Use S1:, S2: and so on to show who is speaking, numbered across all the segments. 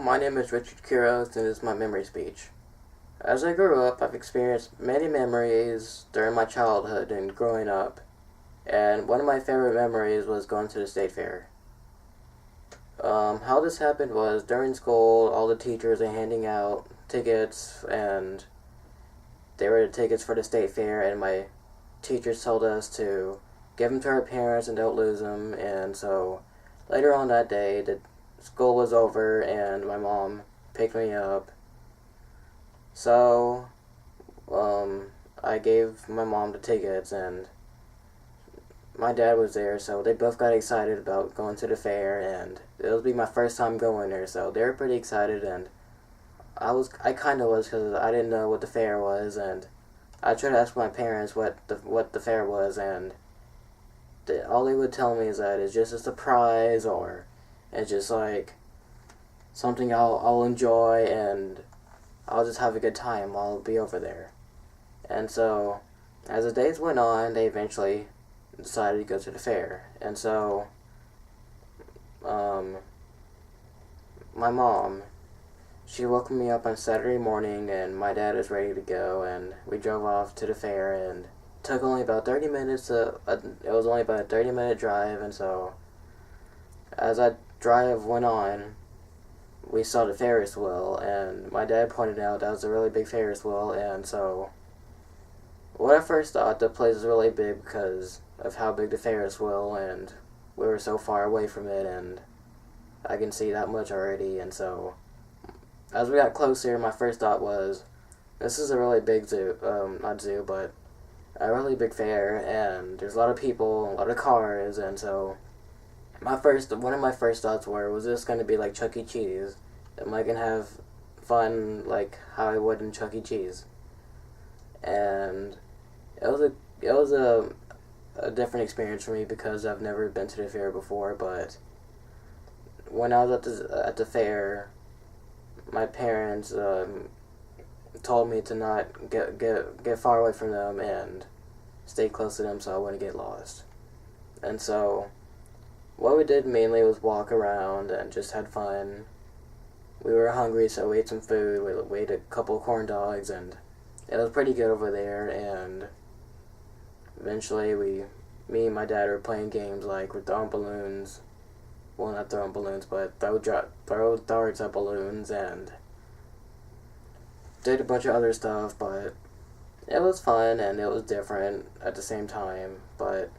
S1: my name is Richard Quiroz, and this is my memory speech. As I grew up, I've experienced many memories during my childhood and growing up, and one of my favorite memories was going to the state fair. How this happened was during school, all the teachers are handing out tickets, and they were the tickets for the state fair, and my teachers told us to give them to our parents and don't lose them, and so later on that day, the school was over and my mom picked me up. So, I gave my mom the tickets and my dad was there, so they both got excited about going to the fair, and it would be my first time going there, so they were pretty excited, and I kind of was, because I didn't know what the fair was, and I tried to ask my parents what the fair was, and all they would tell me is that it's just a surprise, or it's just like something I'll enjoy, and I'll just have a good time while I'll be over there. And so, as the days went on, they eventually decided to go to the fair. And so, my mom, she woke me up on Saturday morning, and my dad was ready to go, and we drove off to the fair, and took only about 30 minutes it was only about a 30-minute drive, and so as that drive went on, we saw the Ferris wheel, and my dad pointed out that was a really big Ferris wheel, and so what I first thought, the place was really big because of how big the Ferris wheel, and we were so far away from it, and I can see that much already, and so as we got closer, my first thought was, this is a really big zoo, not zoo, but a really big fair, and there's a lot of people, a lot of cars, and so one of my first thoughts was this going to be like Chuck E. Cheese? Am I going to have fun like how I would in Chuck E. Cheese? And it was a different experience for me because I've never been to the fair before, but when I was at the fair, my parents told me to not get far away from them and stay close to them so I wouldn't get lost. And so what we did mainly was walk around and just had fun. We were hungry, so we ate some food. We ate a couple corn dogs, and it was pretty good over there. And eventually, me and my dad were playing games like we're throwing balloons. Well, not throwing balloons, but throw darts at balloons, and did a bunch of other stuff. But it was fun and it was different at the same time. But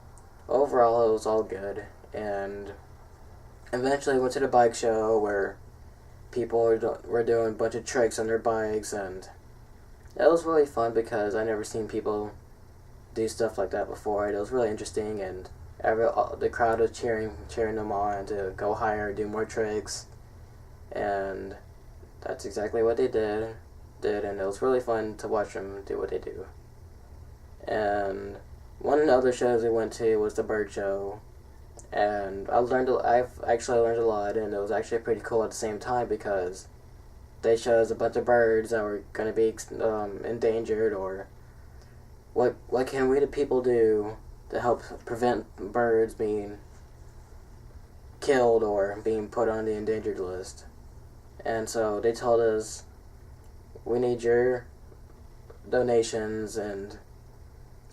S1: overall, it was all good. And eventually went to the bike show where people were doing a bunch of tricks on their bikes, and it was really fun because I never seen people do stuff like that before. It was really interesting, and the crowd was cheering them on to go higher, do more tricks, and that's exactly what they did, and it was really fun to watch them do what they do. And one of the other shows we went to was the bird show. And I've actually learned a lot, and it was actually pretty cool at the same time because they showed us a bunch of birds that were going to be endangered, or what can we the people do to help prevent birds being killed or being put on the endangered list. And so they told us, we need your donations and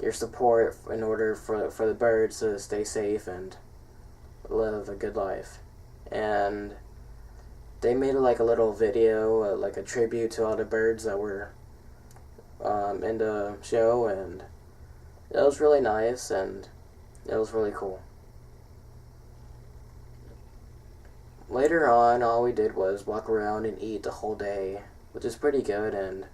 S1: your support in order for the birds to stay safe and live a good life. And they made like a little video, like a tribute to all the birds that were in the show, and it was really nice and it was really cool. Later on, all we did was walk around and eat the whole day, which is pretty good, and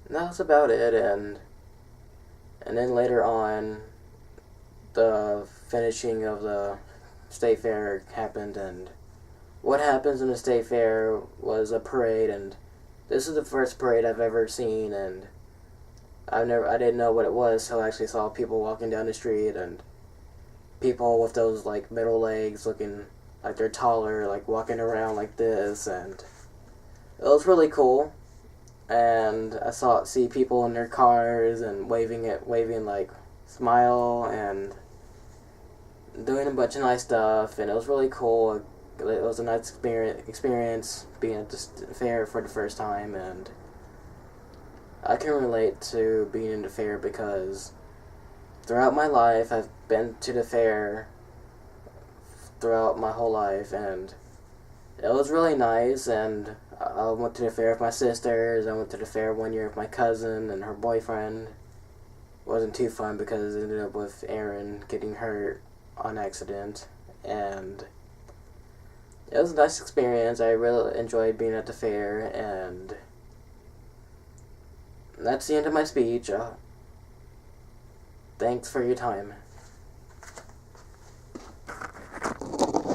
S1: that's about it. And then later on, the finishing of the state fair happened, and what happens in the state fair was a parade, and this is the first parade I've ever seen, and I didn't know what it was, so I actually saw people walking down the street, and people with those like middle legs looking like they're taller, like walking around like this, and it was really cool. And I see people in their cars and waving like smile, and doing a bunch of nice stuff, and it was really cool. It was a nice experience being at the fair for the first time, and I can relate to being in the fair because throughout my life I've been to the fair throughout my whole life, and it was really nice. And I went to the fair with my sisters. I went to the fair one year with my cousin and her boyfriend. It wasn't too fun because it ended up with Aaron getting hurt on accident, and it was a nice experience. I really enjoyed being at the fair, and that's the end of my speech. Thanks for your time.